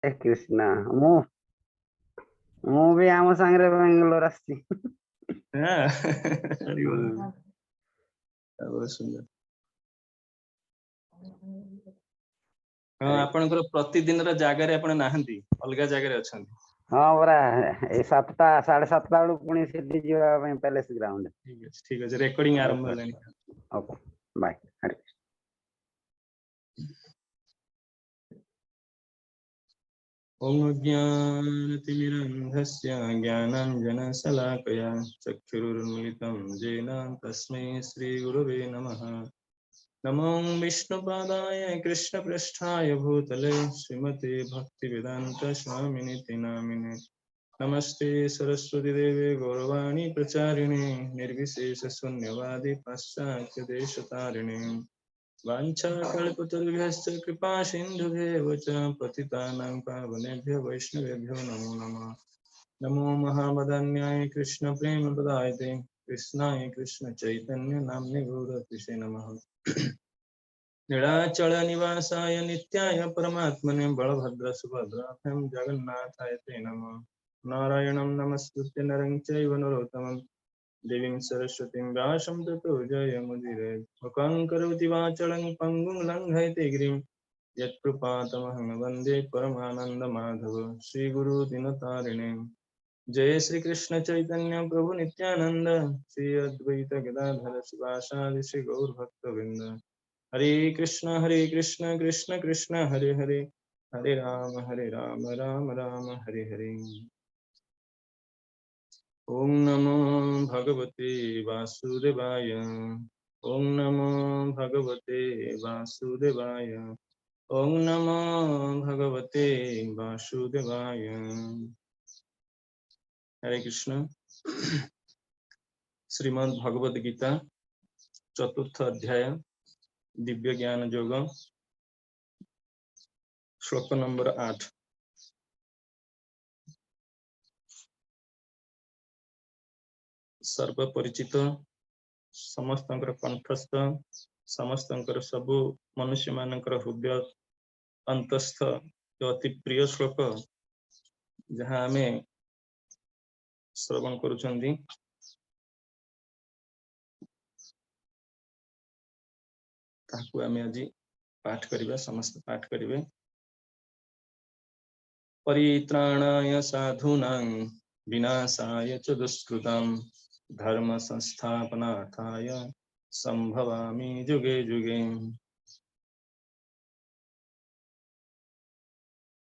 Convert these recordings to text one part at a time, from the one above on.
ଏ କୃଷ୍ଣ ମୁଁ ମୁଁ ବି ଆମ ସାଙ୍ଗରେ ବେଙ୍ଗଲୋର ଆସିଛି। ବହୁତ ସୁନ୍ଦର। ହଁ ଆପଣଙ୍କର ପ୍ରତିଦିନର ଜାଗାରେ ଆପଣ ନାହାନ୍ତି, ଅଲଗା ଜାଗାରେ ଅଛନ୍ତି। ହଁ ପରା ଏଇ 7ଟା 7:30 ବେଳକୁ ପୁଣି ସେଠି ଯିବା ପାଇଁ ପ୍ୟାଲେସ ଗ୍ରାଉଣ୍ଡ। ଠିକ ଅଛି ରେକର୍ଡିଂ ଆରମ୍ଭ ହେଲାଣି। Okay bye. ହରେ ओम अज्ञानतिमिरन्धस्य ज्ञानाञ्जनशलाकया चक्षुरुन्मिलितं येन तस्मै श्रीगुरवे नमः। नमो विष्णुपादाय कृष्णपृष्ठाय भूतले श्रीमते भक्तिवेदान्त स्वामिनिति नामिने। नमस्ते सरस्वती देवे गौरवाणी प्रचारिणे निर्विशेषशून्यवादी पाश्चात्यदेशतारिणे। वाञ्छाकल्पतरुभ्यश्च कृपा सिन्धुभ्येव च पतितानां पावनेभ्यो वैष्णवेभ्यो नमो नमः। नमो महावदन्याय कृष्णप्रेमप्रदायते कृष्णाय कृष्णचैतन्य नाम्ने गौरतिसे नमः। नीलाचलनिवासाय नित्याय परमात्मने बलभद्रसुभद्राभ्यां जगन्नाथाय ते नमः। नारायणं नमस्कृत्य नरं चैव नरोत्तमं देवीं सरस्वतीं व्यासं ततो जयमुदीरये। मुखं करोति वाचालं पङ्गुं लङ्घयते गिरिं यत्कृपातमहं वन्दे परमानन्दमाधव। श्रीगुरु दिनतारिणे जय श्री कृष्ण चैतन्य प्रभु नित्यानंद श्री अद्वैत गदाधर शिवासादि श्री गौर भक्तवृंद। हरे कृष्ण कृष्ण कृष्ण हरे हरे हरे राम राम राम हरे हरे। ओम नमो भगवते वासुदेवाय। ओम नमो भगवते वासुदेवाय। ओम नमो भगवते वासुदेवाय। हरे कृष्ण। श्रीमद् भगवद गीता चतुर्थ अध्याय दिव्य ज्ञान योग श्लोक नंबर 8। सर्व परिचित समस्तंकर कंठस्थ समस्तंकर सबु मनुष्य मानकर हृदय अंतस्थ जो अति प्रिय श्लोक जहाँ आमे श्रवण करुछंदी ताकू आमे आज पाठ करिबा समस्त पाठ करिवे। परित्राणाय साधूनां विनाशाय च दुष्कृतां धर्म संस्थापनार्थाय संभवामि जुगे जुगे।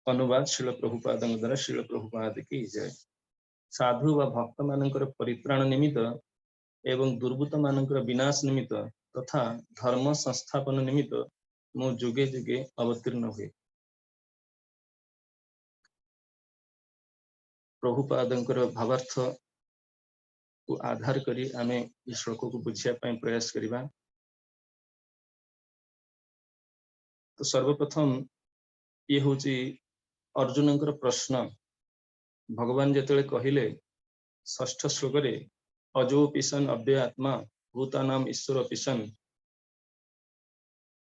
अनुवाद श्रील प्रभुपाद द्वारा श्रील प्रभुपाद की जय। साधु व भक्त मानकर परित्राण निमित्त एवं दुर्बृत्त मानकर विनाश निमित्त तथा धर्म संस्थापन निमित्त मु जुगे जुगे अवतीर्ण हुए। प्रभुपादंकर भावार्थ को आधार करी आमे इस श्लोक को बुझिया पाई प्रयास करिबा। तो सर्वप्रथम ये होची अर्जुनंकर प्रश्न। भगवान जेतले कहिले षष्ठ श्लोक रे अजो पिसन अव्यय आत्मा भूतानाम ईश्वर पिसन,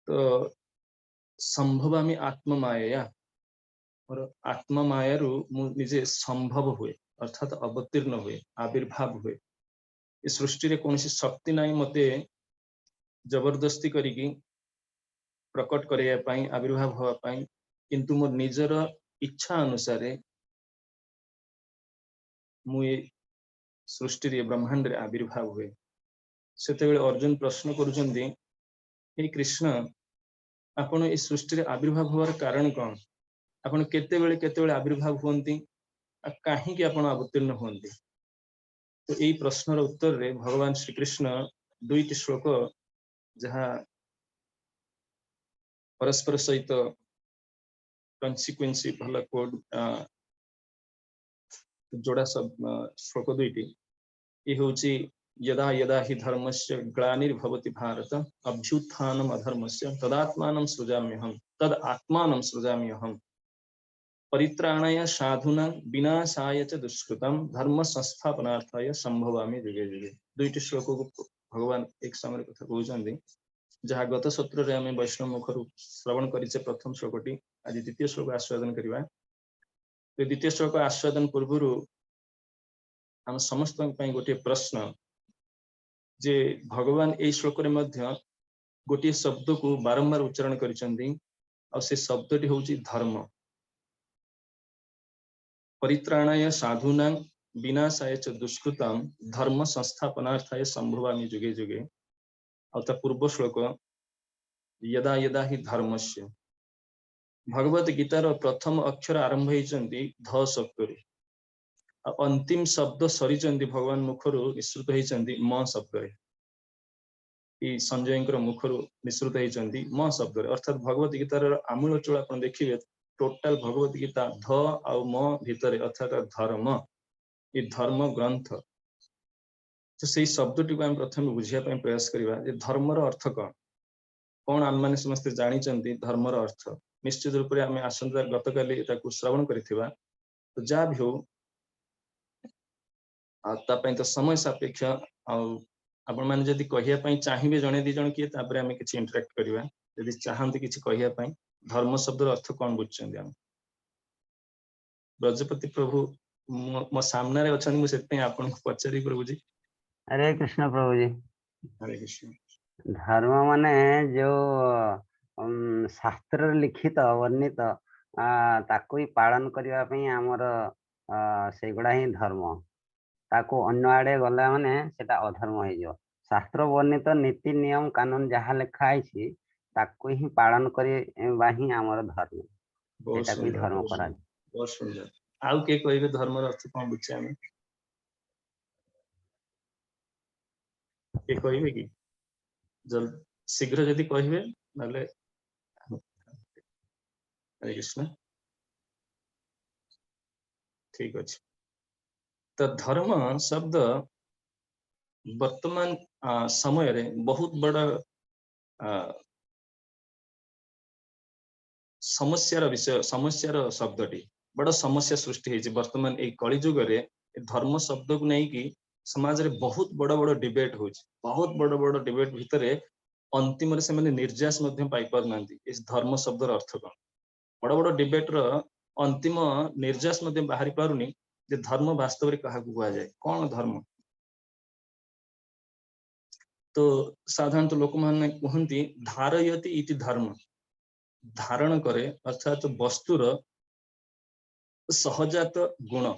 तो संभवामि आत्म माया और आत्म मायारु मु निजे संभव हुए अर्थात अवतीर्ण हुए आविर्भाव हुए। इस सृष्टि रे कोनसी शक्ति नाही मते जबरदस्ती करिकी प्रकट करिया पाई आविर्भाव होवा पाई, किंतु मोर निजर इच्छा अनुसार मु सृष्टि रे ब्रह्मांड रे आविर्भाव हुए। सेतेबेले अर्जुन प्रश्न करुचंदी हे कृष्ण आपण इस सृष्टि रे आविर्भाव होवार कारण कौन? आपण केतेबेले आविर्भाव हुंती कहीं कि आपण अवतीर्ण हुंती? तो यही प्रश्नर उत्तर रे भगवान श्री कृष्ण दुईटी श्लोक जहाँ परस्पर सहित कन्सिक्वेंसी भला कोड जोड़ा सब श्लोक दुईटी ये होची यदा यदा हि धर्मस्य ग्लानिर्भवति भारत अभ्युत्थानम् अधर्मस्य तदात्मानं सृजाम्यहम् तद आत्मानं सृजाम्यहम् परित्राणाय साधूनां विनाशाय च दुष्कृतं धर्म संस्थापनार्थाय संभवामि जुगे जुगे। दुईटी श्लोक को भगवान एक समय कथा कहउछन्ती जहाँ गत सत्र रे आमे वैष्णव मुखरु श्रवण करिसे प्रथम श्लोकटी आज द्वितीय श्लोक आस्वादन करिबा। द्वितीय श्लोक आस्वादन पूर्व आम समस्त गोटे प्रश्न जे भगवान ए श्लोक रे मध्य गोटे शब्द को बारंबार उच्चारण करिसेंती और से शब्दटी होची धर्म। परित्राणाय साधूनां विनाशाय च दुष्कृतां धर्म संस्थापनार्थाय संभवामि जुगे जुगे। और ता पूर्व श्लोक यदा यदा हि धर्मस्य। भगवत गीतार प्रथम अक्षर आरंभ होइचंती ध शब्द। अंतिम शब्द सरीचंती भगवान मुखरु निश्रुत होइचंती म शब्द। संजय मुखर निश्रुत होती म शब्द अर्थात भगवत गीतार आमूल चूल आप देखिए टोटाल भगवत गीता ध आ म भितर अर्थात धर्म ये धर्म ग्रंथ। तो से शब्दटी को प्रथम बुझापी प्रयास करवा धर्मर अर्थ कौन कौन आम मैंने समस्ते जानी धर्मर अर्थ निश्चित रूप से आम आसंता गत काली श्रवण करथिबा। तो जहाँ भी हो तो समय सापेक्ष आपण माने जदि कहिया चाहिए जड़े दी जन किए आम कि इंटराक्ट करवा यदि चाहते कि कहिया धर्म शब्द अर्थ कौन बुझुं आम ब्रजपति प्रभु मो सामने अच्छा मुझे आपन को पचारि प्रभु जी। हरे कृष्ण प्रभु जी। हरे कृष्ण। धर्म माने जो शास्त्र लिखित वर्णित ताको ही पालन करने पे आमर से गुड़ा ही धर्म ताको अन्य आड़े गला माने सेटा अधर्म हो जाओ। शास्त्र वर्णित नीति नियम कानून जहाँ लिखाई ताको ही पालन करवा ही आमर धर्म बहुत सेटा भी सुंदर धर्म करा। बहुत सुंदर। आउ के कहबे धर्म अर्थ कौन बुझे आम के कहबे कि जल्द शीघ्र जदि कहबे नले। हरे कृष्ण। ठीक अच्छे। तो धर्म शब्द वर्तमान समय रे बहुत बड़ा समस्यार विषय समस्यार शब्दटी बड़ा समस्या सृष्टि होती वर्तमान एक कलिजुग रे धर्म शब्द को नहीं कि समाज रे बहुत बड़ बड़ डिबेट हो बहुत बड़ बड़ डिबेट भितर अंतिम से मैंने निर्यास पाई पार ना इस धर्म शब्दर अर्थ कौन बड़ बड़ डिबेट रो अंतिम निर्यास बाहरी पारुनी जे धर्म वास्तव में क्या कह जाए कौन धर्म। तो साधारणतः लोक माने कहती धारयति इति धर्म धारण करे अर्थात वस्तुर सहजात गुण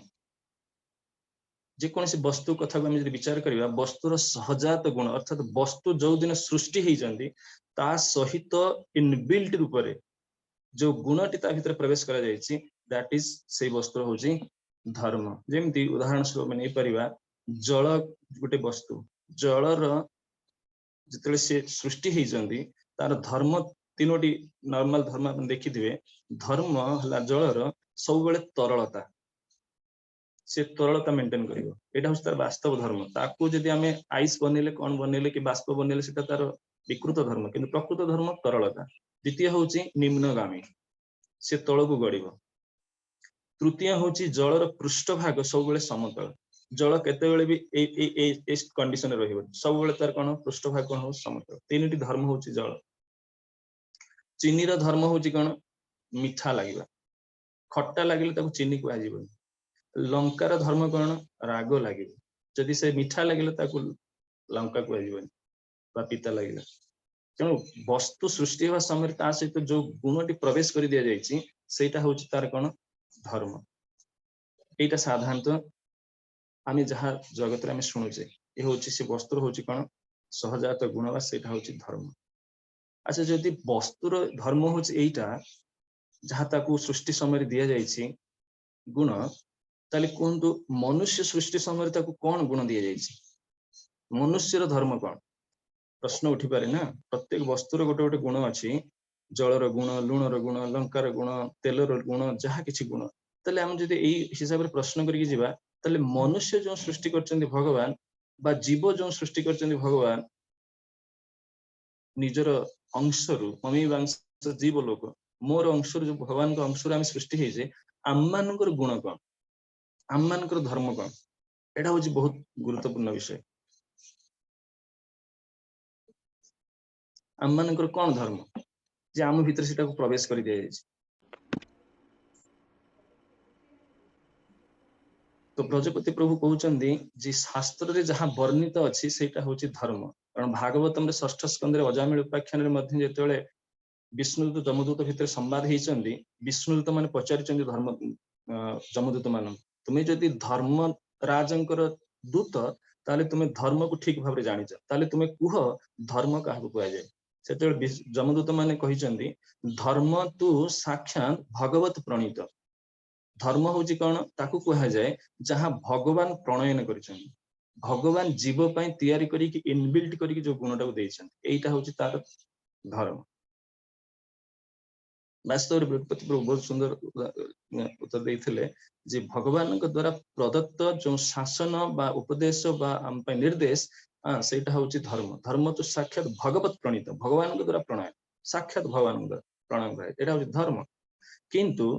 जेकोसी वस्तु कथा को विचार करवा वस्तुर सहजात गुण अर्थात वस्तु जो दिन सृष्टि होती ता सहित इनबिल्ट रूप से जो गुणटी भीतर प्रवेश करा जायछि दैट इज से वस्तु होची धर्म। जेमती उदाहरण स्वरूप नहीं परिवा जल गोटे वस्तु जलर जिते से सृष्टि होती तार धर्म तीनोटी नॉर्मल धर्म आप देखिथिबे धर्म हला जलर सब बेले तरलता से तरलता मेंटेन करिवो एटा होस तार वास्तव धर्म ताकू जदि आमे आइस बनेले कोन बनेले कि बाष्प बनेले सेटा तार विकृत धर्म किंतु प्रकृत धर्म तरलता। द्वितीय होची निम्नगामी से तळकू गड़िवो। तृतीय होची जलर पृष्ठभाग सब बेले समतल जल केतेबेले भी ए कंडीशन रहिबो सब बेले तार कोन पृष्ठभाग कोन हो समतल। तीनटी धर्म होची जल। चीनी रो धर्म होची कोन मीठा लागिबा खट्टा लागिले ताको चीनी को आजीबो। लंकार धर्म कौन राग लगे जदि से मीठा लगे लंका को आजीबो पिता लगे। तेणु वस्तु सृष्टि होगा समय सहित जो गुणटी प्रवेश कर दि जाइए सेटा हूँ तार कौन धर्म। यहाँ साधारणतः आम जहाँ जगत में शुणुचे ये हूँ से वस्तुर हूँ कौन सहजात गुण से धर्म। अच्छा जदि वस्तुर धर्म हूँ यहीटा जहाँ ताकू सृष्टि समय दि जाइए गुण ताले कहतु मनुष्य सृष्टि समय कौन गुण दि जाइए मनुष्यर धर्म कौन प्रश्न उठी पारे ना। प्रत्येक वस्तुर गोटे गोटे गुण अच्छी जलर गुण लुणर गुण लंकार गुण तेलर गुण जहाँ किसी गुण ताले हम जदि यही हिसाब से प्रश्न करके जिबा ताले मनुष्य जो सृष्टि करछन्ति भगवान बा जीव जो सृष्टि करछन्ति भगवान निजर अंशरु ममी वंश जीव लोक मोर अंशर जो भगवान का अंशर आम सृष्टि होइजे आम मानकर गुण कौन आम मानकर धर्म कौन एटा हूँ बहुत गुरुत्वपूर्ण विषय। आम मानकर कौन धर्म जे आम भीतर से प्रवेश कर दिया जायछि। तो ब्रजपति प्रभु कहउचंदी जे शास्त्र रे जहां वर्णित अछि सेटा होची धर्म। कारण भागवतम रे षष्ठ स्कंद रे अजामिल उपाख्यान रे मध्ये जेतेबेले विष्णुदूत जमदूत भितर संवाद हेचंदी विष्णुदूत माने पचारिचंदी धर्म जमदूत मान तुमे जदि धर्म राजंकर दूत ताले तुमे धर्म को ठीक भाबरे जानिଛ ताले तुमे कुह धर्म काहू कुआ जाय सेतेबेले जमदूत माने कहिचंदी धर्म तु साक्षात भगवत प्रणीत धर्म होची कोन ताकू कुआ जाय जहां भगवान प्रणयन करिसंदी भगवान जीव पई तयारी करी कि इनबिल्ट करी कि जो गुणटा को देइछंदी एटा होची तार धर्म। वास्तव ब्रजपति प्रभु बहुत सुंदर उत्तर देइथिले जे भगवान द्वारा प्रदत्त जो शासन बा उपदेश बा हम पे निर्देश सेटा होची धर्म। धर्म तो साक्षात भगवत प्रणीत भगवान द्वारा प्रणयन साक्षात भगवान द्वारा प्रणयन करे एटा होची धर्म। किंतु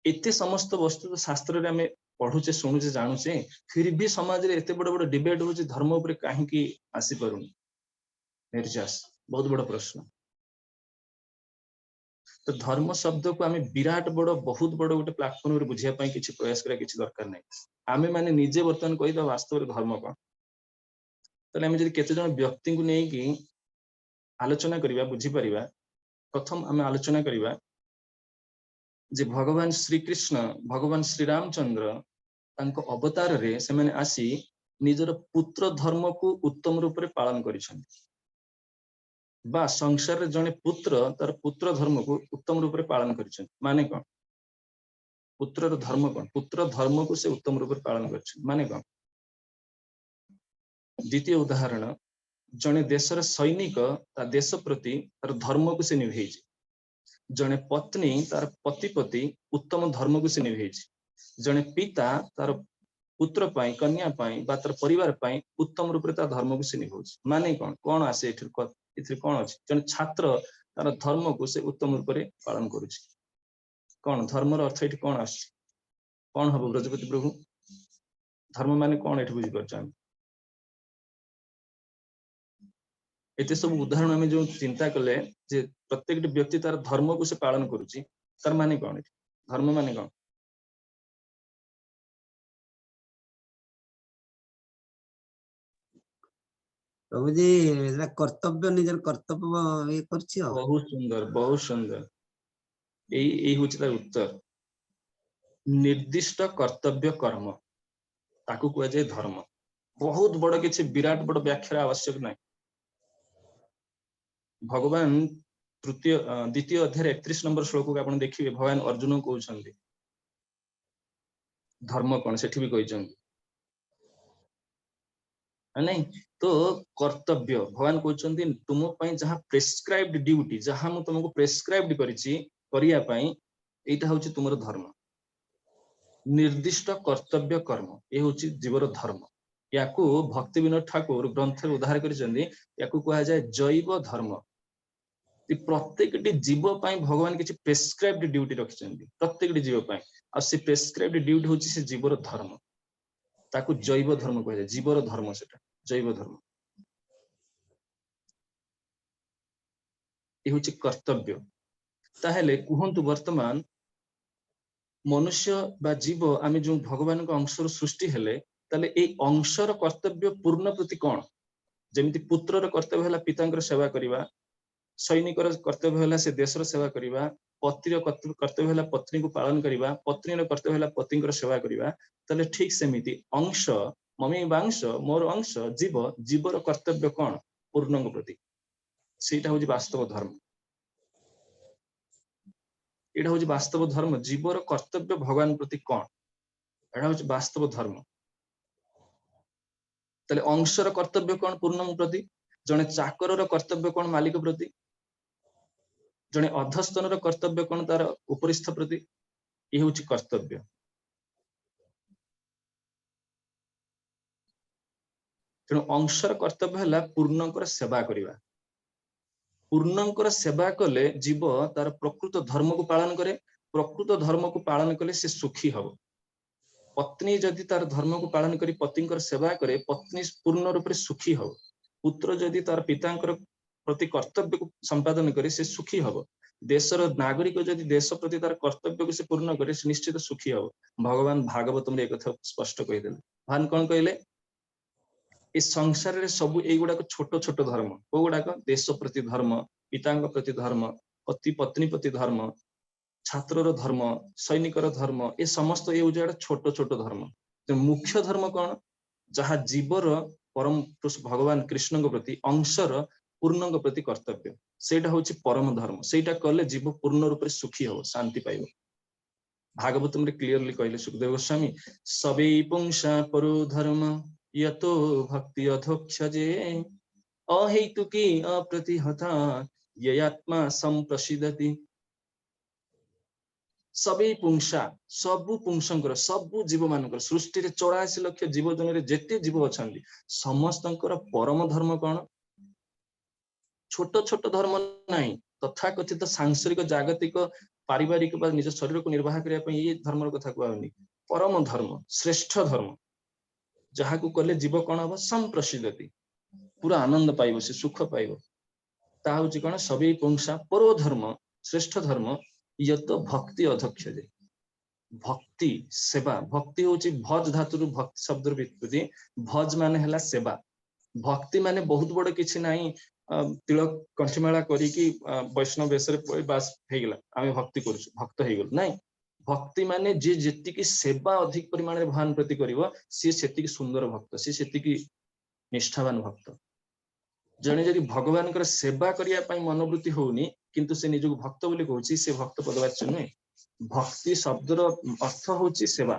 एते समस्त वस्तु तो शास्त्र रे हमें पढुचे सुनुचे जानुचे फिर भी समाज रे एते बड़ बड़ डिबेट होची धर्म ऊपर काहे की आसी परुनी निर्जास बहुत बड़ प्रश्न। तो धर्म शब्द को आमे विराट बड़ बहुत बड़ गोटे प्लेटफॉर्म रे बुझिया पई किछि प्रयास करा किछि दरकार नै आमे माने निजे वर्तमान कहि द वास्तव रे धर्म कोन तले आमे जदि केते जन व्यक्ति को नै कि आलोचना करिवा बुझी परिवा प्रथम आमे आलोचना करिवा जे भगवान श्री कृष्ण भगवान श्री रामचंद्र तांको अवतार रे से माने आसी निजर पुत्र धर्म को उत्तम रूप रे पालन करिसंती बा संसार रे जने पुत्र तार पुत्र धर्म को उत्तम रूप रे पालन करिसंती माने कोन पुत्र रो धर्म कोन पुत्र धर्म को से उत्तम रूप रे पालन करिसंती माने कोन। द्वितीय उदाहरण जने देशर सैनिक ता देश प्रति तार धर्म को से निभेइछि जने पत्नी तार पतिपति उत्तम धर्म को से निभेइछि जने पिता तार पुत्र पाई कन्या पाई बा तार परिवार पाई उत्तम रूप रे तार धर्म को से निभौछि माने कोन कोन आसे एथिर कोन अछि जने छात्र तार धर्म को से उत्तम रूप रे पालन करूछि कोन धर्म रो अर्थ एठी कोन आछि कोन हबो ब्रजपति प्रभु धर्म माने कोन एठी बुझि परछन एते सब उदाहरण हमें जो चिंता कले जे प्रत्येक व्यक्ति तार धर्म को से पालन करूछि तार माने कोन धर्म माने कोन। प्रभु जी कर्तव्य निजर कर्तव्य ये करछि बहुत सुंदर एई होछि तार उत्तर निर्दिष्ट कर्तव्य कर्म ताकू कुआ जाय धर्म बहुत बड़ किछि विराट बड़ व्याख्या आवश्यक नै भगवान द्वितीय अध्याय 31 नंबर श्लोक को आपण देखिबे भगवान अर्जुन को कहउछन्ती धर्म कोन सेठी भी कहिछन्ती नहीं तो कर्तव्य भगवान कहउछन्ती तुम पई जहां प्रेस्क्राइब्ड ड्यूटी जहां मु तुमको प्रेस्क्राइब्ड करिछि करिया पई एटा होछि तुमरो धर्म निर्दिष्ट कर्तव्य कर्म ए होछि जीवर धर्म याकू भक्ति विनोद ठाकुर ग्रंथ रे उद्धार करिसन्ती याकू कहा जाय जैव धर्म प्रत्येक जीव पई भगवान किछि प्रेस्क्राइब्ड ड्यूटी रखिसन्ती प्रत्येक जीव पई आ से प्रेस्क्राइब्ड ड्यूटी होछि से जीवर धर्म ताकू जैव धर्म कह जाय जीवर धर्म सेटा जैव धर्म ए होछि कर्तव्य ताहेले कुहंतु वर्तमान मनुष्य बा जीव आमे जो भगवान को अंशर सृष्टि हेले ताले ए अंशर कर्तव्य पूर्ण प्रति कोन जेमिति पुत्रर कर्तव्य हला पितांकर सेवा करिवा सैनिकर कर्तव्य हला से देशर सेवा करिवा पतिर कर्तव्य हला पत्नी को पालन करिवा पत्नीर कर्तव्य हला पतिंकर सेवा करिवा ताले ठीक सेमिति अंश ममी वांश मोर अंश जीव जीवर कर्तव्य कोन पूर्णंग प्रति सेटा होछि वास्तव धर्म एटा होछि वास्तव धर्म जीवर कर्तव्य भगवान प्रति कोन एटा होछि वास्तव धर्म ताले अंशर कर्तव्य कोन पूर्णंग प्रति जने चाकरर कर्तव्य कोन मालिक प्रति जने अधस्तनर कर्तव्य कोन तार उपरिस्थ प्रति ए होछि कर्तव्य तेणु अंशर कर्तव्य हला पूर्णंकर सेवा करिवा पूर्णंकर सेवा कले जीव तार प्रकृत धर्म को पालन करे प्रकृत धर्म को पालन कले से सुखी हबो पत्नी जदि तार धर्म को पालन करी पतिंकर सेवा करे पत्नी पूर्ण रूप से सुखी हबो पुत्र जदि तार पितांकर प्रति कर्तव्य को संपादन करे से सुखी हबो देशर नागरिक जदि देश प्रति तार कर्तव्य को से पूर्ण करे से निश्चित सुखी हो। भगवान भागवत में एक कथा स्पष्ट कहीदे। भगवान कौन कहले इस संसार रे सब एई गुडा छोट छोट धर्म को गुडा देश प्रति धर्म, पितांग प्रति धर्म, पति पत्नी प्रति धर्म, छात्रर धर्म, सैनिकर धर्म, ये समस्त ये हूँ छोट छोट धर्म। तो मुख्य धर्म कौन जहाँ जीवर परम पुरुष भगवान कृष्ण प्रति अंशर पूर्णंग प्रति कर्तव्य सेटा हूँ परम धर्म। सेटा कले जीव पूर्ण रूप से सुखी हो शांति पाइब। भागवत में क्लियरली कहले सुखदेव गोस्वामी सबे पुंसा परो धर्म यतो भक्ति अधोक्षजे अहेतुकी अप्रतिहता ययात्मा संप्रसिद्धति। सबे पुंसा सबु पुंसंकर सबु जीव मानकर सृष्टि रे 84 लाख जीव जन रे जेते जीव अछंती समस्तंकर परम धर्म कौन छोट छोट धर्म नहीं तथा कथित सांसारिक जागतिक पारिवारिक बा निज शरीर को निर्वाह करिया पई ये धर्म कथा कहउनी। परम धर्म श्रेष्ठ धर्म जहाँ को कले जीव कौन हम संप्रसिद्धति पूरा आनंद पाइब से सुख पाइब ता हूँ कौन सबे पुंसा परो धर्म श्रेष्ठ धर्म यत भक्ति अध्यक्ष जे भक्ति सेवा। भक्ति हूँ भज धातु भक्ति शब्द व्युत्पत्ति। भज माने हला सेवा। भक्ति माने बहुत बड़ किछि नाही तिलक कंठीमाला करिकी वैष्णव वेश बास हेगला आमे भक्ति करूछु भक्त हेगल नहीं। भक्ति माने जे जेतिकी सेवा अधिक परिमाण रे भगवान प्रति करिवो सी सेतिकी सुंदर भक्त सी सेतिकी निष्ठावान भक्त। जने जदि भगवान कर सेवा करिया पई मनोवृत्ति होउनी किंतु से निजको भक्त बोली कहूची से भक्त पदवाच्य नुहे। भक्ति शब्दर अर्थ होची सेवा।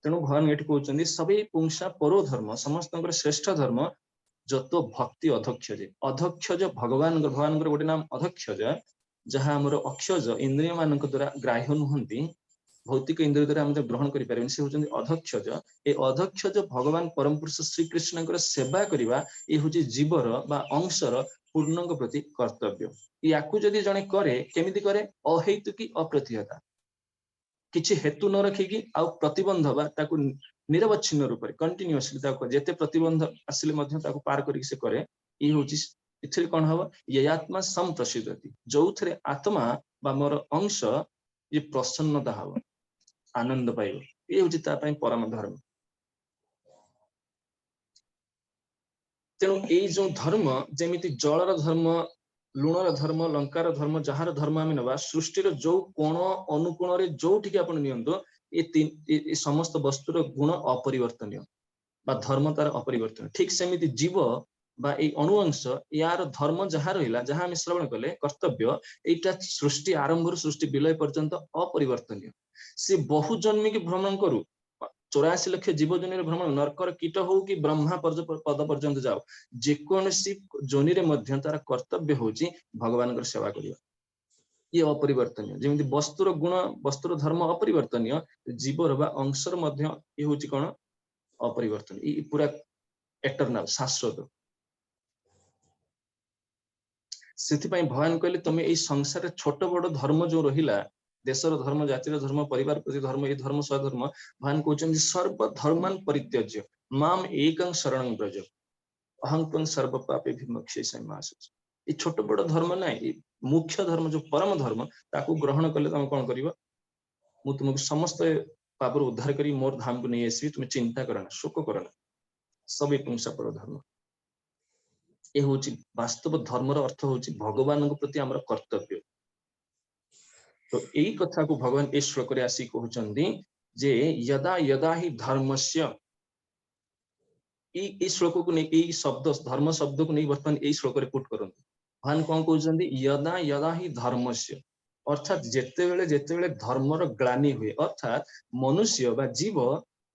तेणु भगवान एठी कहउचंदी सबे पुंसा परो धर्म समस्तंकर श्रेष्ठ धर्म जतो भक्ति अधक्षज। अधक्षज भगवान गोटे नाम अधक्षज जहाँ हमर अक्षज इंद्रिय मानक द्वारा ग्राह्य नुहंती भौतिक इंद्रिय द्वारा हम ग्रहण करि पारेन से होचंदी अधक्षज। ए अधक्षज भगवान परम पुरुष श्री कृष्णकर सेवा करिवा ए होची जीवर बा अंशर पूर्णंग प्रति कर्तव्य। याकू जदि जने करे केमिति करे अहेतुकी अप्रतिहता किछि हेतु न रखिकी आ प्रतिबंध बा ताकू निरवच्छिन्न रूप से कंटिन्यूअसली ताकू जेते प्रतिबंध आसिले मध्य ताकू पार करिक से करे ई होची इथिरे कोन हबो ये आत्मा संप्रसिद्धति जोथरे आत्मा बा मोर अंश ये प्रसन्नता हबो आनंद पाइबो ये होची ता पई परम धर्म। तेणु ए जो धर्म जेमिति जलर धर्म लुणर धर्म लंकार धर्म जहार धर्म आम नवा सृष्टिर जो कोण अनुकोण रे जोठिक आपण नियंतो ये समस्त वस्तुर गुण अपरिवर्तनीय बा धर्म तार अपरिवर्तनीय। ठीक सेमिति जीव बा ए अणुअंश यार धर्म जहाँ रहिला जहाँ आम श्रवण कले कर्तव्य एटा सृष्टि आरंभ सृष्टि विलय पर्यंत अपरिवर्तनीय। से बहु जन्मी के भ्रमण करू 84 लाख जीव जोनि रे भ्रमण नरकर कीट हो कि ब्रह्मा पद पर्यंत जाओ जेकोसी जोनि रे मध्य तार कर्तव्य होची भगवान कर सेवा करिया ये अपरिवर्तनीय। जेमिति वस्तुर गुण वस्तुर धर्म अपरिवर्तनीय जीवर बा अंशर मध्य ये होची कोन अपरिवर्तनीय ये पूरा एटर्नल शाश्वत। सेति पई भगवान कहले तमे ए संसार छोट बड़ धर्म जो रहिला देशर धर्म जातिर धर्म परिवार प्रति धर्म ये धर्म स्वधर्म भगवान कहउचन सर्व धर्मान परित्यज्य माम एकं शरणं व्रज अहं त्वं सर्व पापे विमुक्ष्यसे मासुच। ये छोट बड़ धर्म नाही मुख्य धर्म जो परम धर्म ताकू ग्रहण कले तुम कौन कर मु तुमको समस्त पाप उद्धार करी मोर धाम को नहीं आसबि तुम चिंता करना शोक करना सब पुंसा पर धर्म। ये हूँ वास्तव धर्मर अर्थ हूँ भगवान प्रति आमर कर्तव्य। तो यही कथा को भगवान ए श्लोक रे आसी कहउचंदी जे यदा यदा ही धर्मस्य ई श्लोक को नहीं यही शब्द धर्म शब्द को नहीं वर्तमान यही श्लोक रे पुट करंतु भगवान कौन कहउचंदी यदा यदा ही धर्मस्य अर्थात जेतेबेले धर्मर ग्लानि हुए अर्थात मनुष्य बा जीव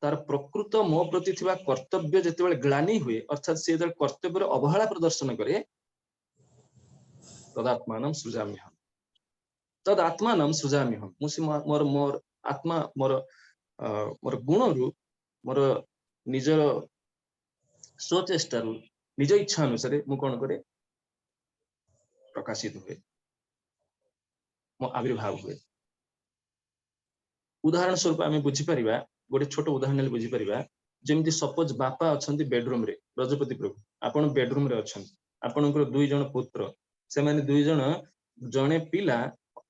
तार प्रकृत मो प्रति थिबा कर्तव्य जेतेबेले ग्लानि हुए अर्थात से कर्तव्यर अवहेला प्रदर्शन करे तदात्मानं सृजाम्यहम् तद आत्मानं सृजाम्यहम् मुसी मोर मोर आत्मा मोर मोर गुणरु मोर निजर स्वचेष्टारु निज इच्छा अनुसार मु कोन करे प्रकाशित हुए मो आविर्भाव हुए। उदाहरण स्वरूप आम बुझीपर गोटे छोट उदाहरण बुझीपर जमी सपोज बापा अच्छा बेडरूम रे रजपति प्रभु आपण बेडरूम रे अच्छा आपणकर 2 जन पुत्र से माने 2 जन जने पिला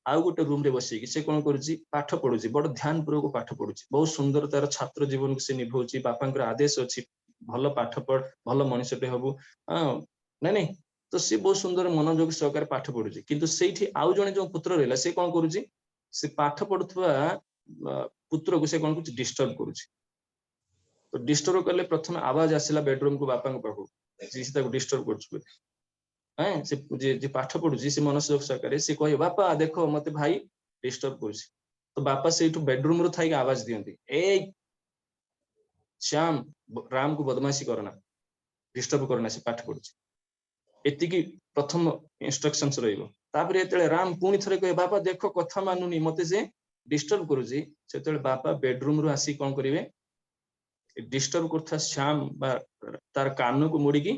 आउ गोटे रूम रे बसिकी से कौन करुच्ची पाठ पढ़ुची बड़ ध्यान पूर्वक पाठ पढ़ुची बहुत सुंदर तार छात्र जीवन को से निभाउची बापांकर आदेश अच्छी भल पाठ पढ़ भल मनुष्यटे हबु नहीं नहीं तो सी बहुत सुंदर मनोयोग सहकार पाठ पढ़ुची किंतु सेठी आउ जने जो पुत्र रहला से कौन करुच्ची से पाठ पढ़ुथवा पुत्र को से कौन करुच्ची डिस्टर्ब करुच्ची तो डिस्टर्ब करले प्रथम आवाज आसिला बेडरूम को बापा को पाखु से ताको डिस्टर्ब करछु हैं से जे पाठ पढ़ुची से मनोयोग सहकार से कहे बापा देखो मते भाई डिस्टर्ब करुच्ची तो बापा से बेडरूम रो थाई आवाज दियंती ए श्याम राम को बदमाशी करना डिस्टर्ब करना से पाठ पढ़ुची एतिकी प्रथम इंस्ट्रक्शंस रहिबो तापरे एतले राम पुणी थरे कहे बापा देखो कथा मानुनी मते से डिस्टर्ब करूची सेतले बापा बेडरूम रो आसी कोन करिवे डिस्टर्ब करथा श्याम बा तार कान को मोड़ी की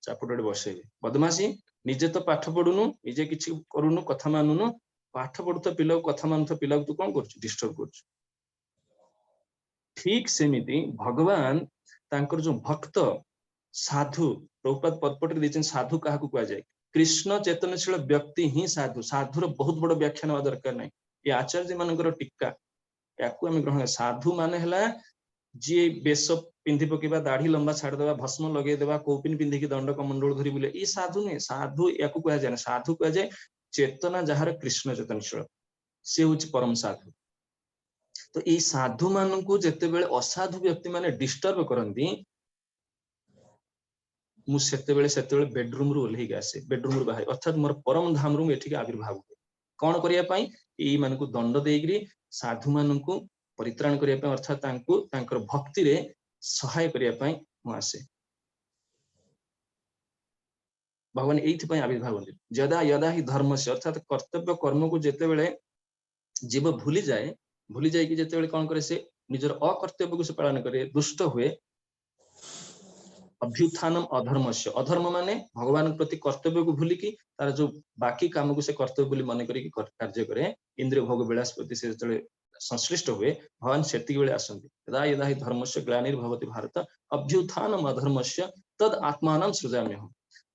चापुडे बसेबे बदमाशी निजे तो पाठ पढुनु निजे किछि करूनु कथा मानुनु पाठ पढुता पिला कथा मानुता पिला तू कोन करछु डिस्टर्ब करछु ठीक सेमिति भगवान तांकर जो भक्त साधु प्रभुपाद पदपट देछन साधु काहा को कहा जाए कृष्ण चेतनशील व्यक्ति ही साधु साधुर बहुत बड़ व्याख्यान होवा दरकार नहीं ये आचार्य मानकर टीका याकू हम ग्रहण साधु माने हला जे बेश पिंधि पकेबा दाढ़ी लंबा छाड़ देबा भस्म लगे देबा कौपिन पिंधि की दंड कमंडल धरी बुले ई साधु नहीं साधु याकू कहा जाए साधु कहा जाए चेतना जहार कृष्ण चेतनशील से होची परम साधु तो ई साधु मान को जेते बेले असाधु व्यक्ति माने डिस्टर्ब करंती मुझे बेडरूम रू ओल्हेक आसे बेडरूम रू बाहर अर्थात मोर परम धाम रू एठिक आविर्भाव हुए कौन करिया पई एई मान को दंड देगिरी साधु मान को परित्राण करिया पई अर्थात तांको तांकर भक्ति रे सहाय करिया पई मु आसे भगवान एथि पई आविर्भाव होते यदा यदा ही धर्म से अर्थात कर्तव्य कर्म को जेते बेले जीव भूली जाए कि जेते बेले कौन करे से निजर अकर्तव्य को से पालन करे दुष्ट हुए अभ्युत्थानम अधर्मस्य अधर्म माने भगवान प्रति कर्तव्य को भूली की तार जो बाकी काम को से कर्तव्य बोली मन करी कार्य करे इंद्रिय भोग विलास प्रति से जले संश्लिष्ट हुए भगवान सेति बेले आसंती यदा यदा हि धर्मस्य ग्लानिर्भवति भारत अभ्युत्थानम अधर्मस्य तद आत्मानं सृजाम्यहम्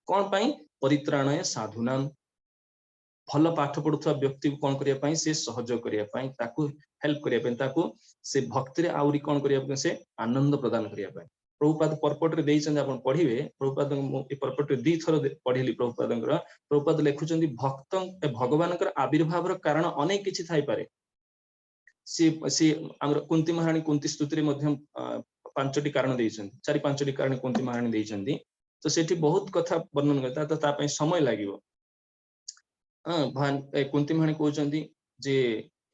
कोन पई परित्राणाय साधुनाम भल पाठ पढुथवा व्यक्ति को कोन करिया पई से सहयोग करिया पई ताकू हेल्प करिया पई ताकू से भक्ति रे आउरी कोन करिया पई से आनंद प्रदान करिया पई प्रभुपाद परपट रे देइछन आपण पढिबे प्रभुपाद ए परपट रे दी थरो पढिली प्रभुपाद लेखुचंदी भक्त भगवान कर आविर्भाव र कारण अनेक किछि थाई पारे से हमर कुंती महारानी कुंती स्तुति रे मध्यम पांचटी कारण देइछन चारि पांचटी कारण कुंती महारानी देइछंदी तो सेठी बहुत कथा वर्णन करता तो ता पई समय लागिवो भान कुंती महारानी कहउचंदी जे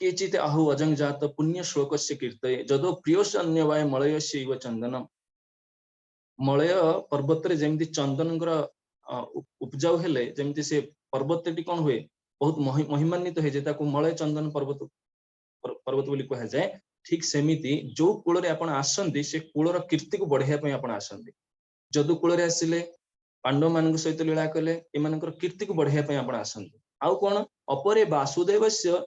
केचित आहु अजंग जात पुण्य श्लोकस्य कीर्तये जदो प्रियस्य अन्यवाय मलयस्य इव चंदनम मलय पर्वत रे जेमती चंदन उपजाऊ हेले जेमती से पर्वतटी कौन हुए बहुत महिमान्वित है जेता को मलय चंदन पर्वत बोली कहा जाए ठीक सेमिति जो कूल रे आपण आसंती से कूलर कीर्ति को बढ़ाइया पई आपण आसंती जदु कूल रे आसिले पांडव मान सहित लीला कले एमानकर कीर्ति को बढ़ाइया पई आपण आसंती आउ कोन अपरे वासुदेवस्य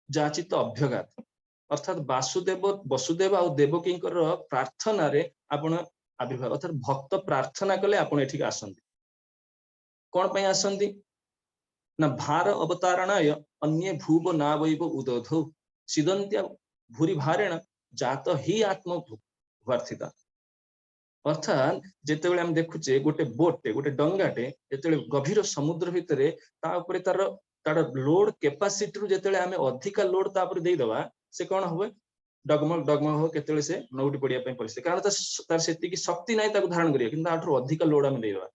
जाचित अभ्यगात अर्थात वासुदेव वसुदेव आ देवकी प्रार्थना रे आपण आविर्भाव अर्थात भक्त प्रार्थना कले आपण एठिक आसंती कोन पई आसंती ना भार अवतारणाय अन्य भूव नावैव उदधौ सिदंत्या भूरि भारेण जात ही आत्म वार्थिता अर्थात जेते बेले हम देखुचे गोटे बोटे गोटे डंगाटे जेते बेले गभीर समुद्र भितरे ता ऊपर तार लोड कैपेसिटी रु जेते बेले हमें अधिका लोड ता ऊपर देई दवा से कोन होवे डगमग हो केते से नौटी पड़िया पई परिस्थिति कारण तार सेति की शक्ति नाही ताको धारण करिया किंतु आठरो अधिक लोड हम देइबा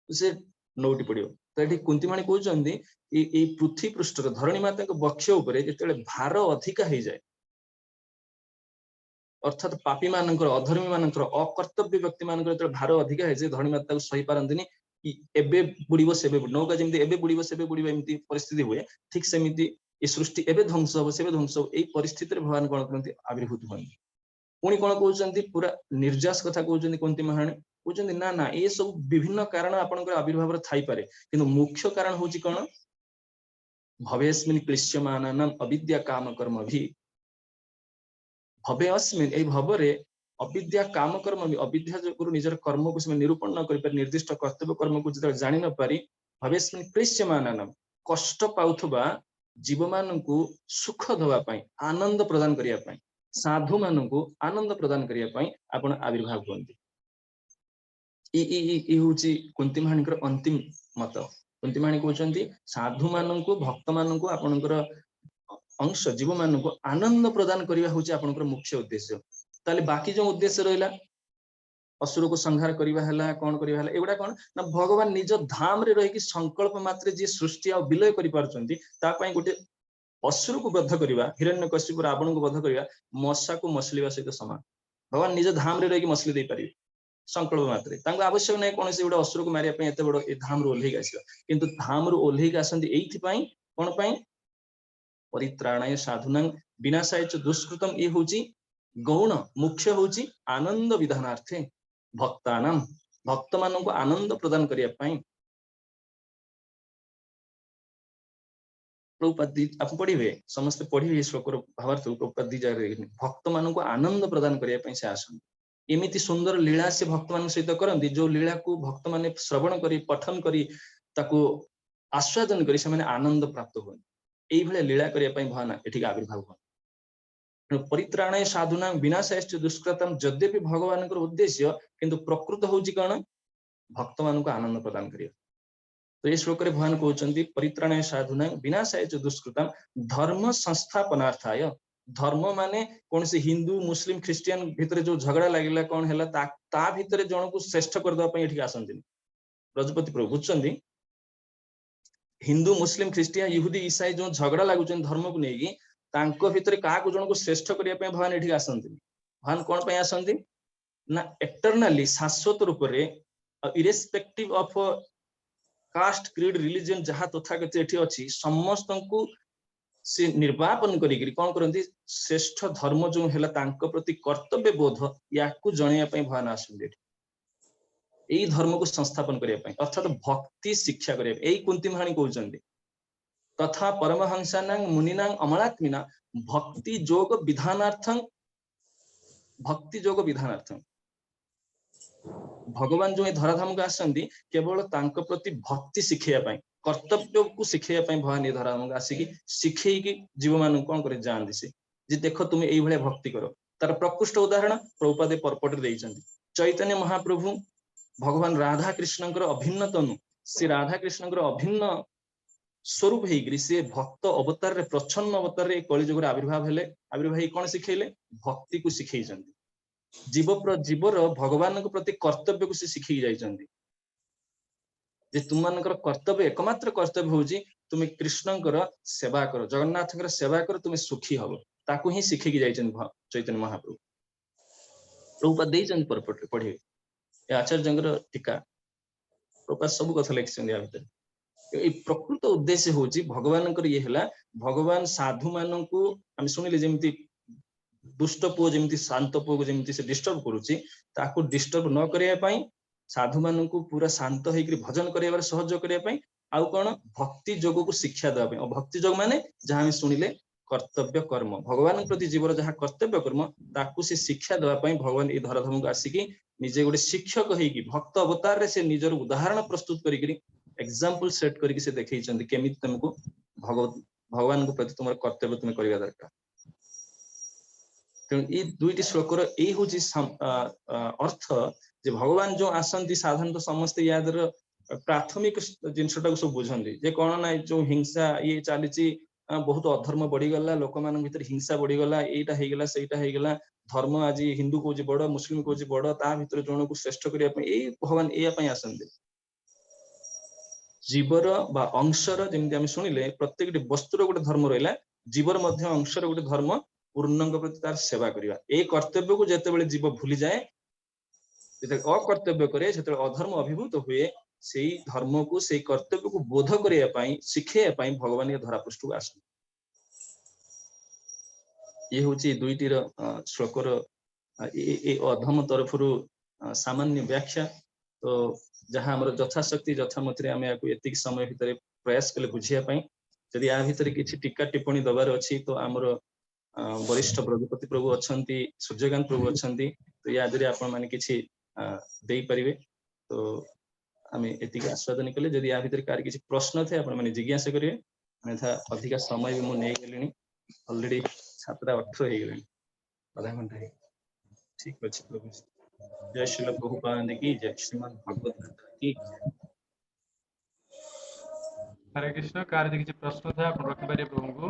से नौटी पड़ियो तो एठी कुंतीमाणी कहउचंदी ए पृथ्वी पृष्ठ धरणी माता के वक्ष ऊपर जेते भार अधिका हो जाए अर्थात पापी मानकर अधर्मी मानकर अकर्तव्य व्यक्ति मानकर जेते भार अधिका हो जाए धरणी माता को सही पारंदिनी एबे बुड़ीबो सेबे नौका जेमती एबे बुड़ीबो सेबे बुड़ीबो एमती परिस्थिति हुए ठीक सेमिति ये सृष्टि एबे ध्वंस हो सेबे ध्वंस हो एई परिस्थिति रे भगवान कोन करंती आविर्भूत होंती पुणी कोन कहउचंती पूरा निर्जास कथा कहउचंती कुंती महारानी कहउचंती ना ना ए सब विभिन्न कारण आपनकर आविर्भाव रे थाई पारे किंतु मुख्य कारण होची कोन भवेस्मिन् क्लिश्यमानानाम अविद्या काम कर्म भी भवे अस्मिन् ए भवरे अविद्या काम कर्म भी अविद्या जो गुरु निजर कर्म को निरूपण न करि पर निर्दिष्ट कर्तव्य कर्म को जत जानि न पारि भवेस्मिन् क्लिश्यमानानाम कष्ट पाउथबा जीव मानू सुख दवाई आनंद प्रदान करने साधु मानू आनंद प्रदान करने आपण आविर्भाव हुए कुंती महाणीकर अंतिम मत कुंती महाणी कहते साधु मानू भक्त मानू आपणकर अंश जीव मानू आनंद प्रदान करने हूँ आपणकर मुख्य उद्देश्य ताले बाकी जो उद्देश्य रहा असुर को संहार करवा कौन करवा एगुड़ा कौन ना भगवान निज धाम रे रही संकल्प मात्र जी सृष्टि आ विलय कर गोटे असुर को बद्ध करवा हिरण्यकशिपु रावण को बद्ध करवा मशा को मसलिवा सहित समान भगवान निज धाम रे रही मसली दे पारे संकल्प मात्र आवश्यक नहीं कौन से गोटे असुर को मारिया एत बड़ धाम रू ओह्लैक आस किंतु धाम रू ओह्लैक आसती एइथिपाई कौन पाई परित्राणाय साधुनां विनाशाय च दुष्कृतम ये हूँ गौण मुख्य हूँ आनंद विधानार्थे भक्तानां भक्त मानू को आनंद प्रदान करने प्रभुपाद आप पढ़े समस्त पढ़े श्लोक भावार्थ प्रभुपाद दी जगह भक्त मानू को आनंद प्रदान करने से आसती एमिति सुंदर लीला से भक्त मान सहित करती जो लीला को भक्त माने श्रवण करी पठन करी ताको आस्वादन करी से आनंद प्राप्त हुए यही भाया लीला करने भगवान एठिक आविर्भाव हुए परित्राणाय साधुनां विनाशाय दुष्कृतम यद्यपि भगवान उद्देश्य किंतु प्रकृत हूँ कौन भक्त मान को आनंद प्रदान करिया तो ये श्लोक रे भगवान कहते परित्राणाय साधुनां विनाशाय दुष्कृतम धर्म संस्थापनार्थाय धर्म माने कौन से हिंदू मुस्लिम ख्रिस्टियन भितर जो झगड़ा लगे कौन है ता भितर जन को श्रेष्ठ करदे आसती रजपति प्रभु बुझुंट हिंदू मुस्लिम ख्रिस्टियन यहूदी ईसाई जो झगड़ा लगुच धर्म को लेकिन भितर क्या जन को श्रेष्ठ करने भगवान ये आसती भगवान कौन पे आसती ना एटर्नाली शाश्वत रूप से irrespective of caste creed religion जहाँ तथाकथित एठी अच्छी समस्त को से निर्वापन करी कौन करती श्रेष्ठ धर्म जो है प्रति कर्तव्य बोध या जनइया भगवान आसते यही धर्म को संस्थापन करने अर्थात भक्ति शिक्षा करने यही कुंती महाणी कहते तथा परमहंसानां मुनीनां अमलात्मिना भक्ति योग विधानार्थं भगवान जो धराधाम को आसती केवल तांको प्रति भक्ति शिखेया कर्तव्य को शिखेया भगवान ये धराधाम को आसिकी शिखेकी जीव मान कौन कर जाती से जे देख तुम यही भाया भक्ति करो तार प्रकृष्ट उदाहरण प्रभुपाद पर्पट चैतन्य महाप्रभु भगवान राधा कृष्ण अभिन्न तनु से राधा कृष्ण अभिन्न स्वरूप से भक्त अवतार रे प्रच्छन्न अवतार रे कलिजुग आविर्भाव हेले आविर्भाव कौन शिखेले भक्ति को शिखई जीवर भगवान प्रति कर्तव्य को शिखी जाइछन्ति जे तुम मानकर कर्तव्य एकमात्र कर्तव्य हूँ तुम कृष्णकर सेवा कर जगन्नाथ सेवा कर तुम सुखी हम ताकू ही शिखी जाइछन्ति चैतन्य महाप्रभु प्रभुपाद देइछन्ति परपट पढ़े आचार्य टीका प्रभुपाद सब कथा लिखिछन्ति या भितर प्रकृत उद्देश्य हूँ भगवान ये है भगवान साधु मान को आम शुणिले जमी दुष्ट पुओ जमी शांत पुओ को जमी से डिस्टर्ब करुच्ची डिस्टर्ब न करने साधु मान को पूरा शांत होकर भजन कर सहयोग करने आउ कौन भक्ति योग को शिक्षा देवाई और भक्ति योग माने जहाँ आम शुणिले कर्तव्य कर्म भगवान प्रति जीवर जहाँ कर्तव्य कर्म ताकू से शिक्षा देवाई भगवान ये धराधाम को आसिकी निजे गोटे शिक्षक होगी भक्त अवतार से निजर उदाहरण प्रस्तुत करी एग्जाम्पल सेट करके से देखई केमी तुमको भगवान को प्रति तुम कर्तव्य तुम्हें करवा दरकार तेणु ये दुईटी श्लोकर यही हूँ अर्थ जे भगवान जो आसती साधारणतः समस्ते याद प्राथमिक जिनसटा सब बुझंती जे कौन ना जो हिंसा ये चली बहुत अधर्म बढ़ीगला लोक मान भीतर हिंसा बढ़ीगला यहीटा होगला सहीटा होगला धर्म आज हिंदू कौच बड़ मुस्लिम कौच बड़ ता भीतर जन को श्रेष्ठ करने भगवान या आसती जीवर बा अंशर जमी आम शुणिले प्रत्येक वस्तुर गोटे धर्म रहा जीवर अंशर गोटे धर्म पूर्णांग प्रति तार सेवा करवा ए कर्तव्य को जिते जीव भूली जाए अकर्तव्य करे जो अधर्म अभिभूत हुए से धर्म को से कर्तव्य को बोध करने शिखेया भगवान ये धरापृष्ठ को आस ये हूँ दुईटीर श्लोकर अधम तरफ सामान्य व्याख्या तो जहाँ आम यथाशक्ति यथामति आम एति समय भितर प्रयास कले बुझापी जदि या भितर किसी टीका टिप्पणी दबार अच्छी तो आमर वरिष्ठ ब्रजपति प्रभु अच्छा सूर्यकांत प्रभु अच्छा तो या आप किसी दे पारे तो आम एति आस्वादन कले जदि या भितर कार किसी प्रश्न थे आप जिज्ञासा करेंगे अन्यथा अधिक समय भी मुझे नहीं ऑलरेडी 7:18 हो गए आधा घंटा है। ठीक अच्छे प्रभु। जय श्रील प्रभुपाद की जय। श्रीमद् भागवत गीता की। हरे कृष्ण। कार्य କିଛି ପ୍ରଶ୍ନ ଥାଏ ଆପଣ ରଖିପାରିବେ ପ୍ରଭୁଙ୍କୁ।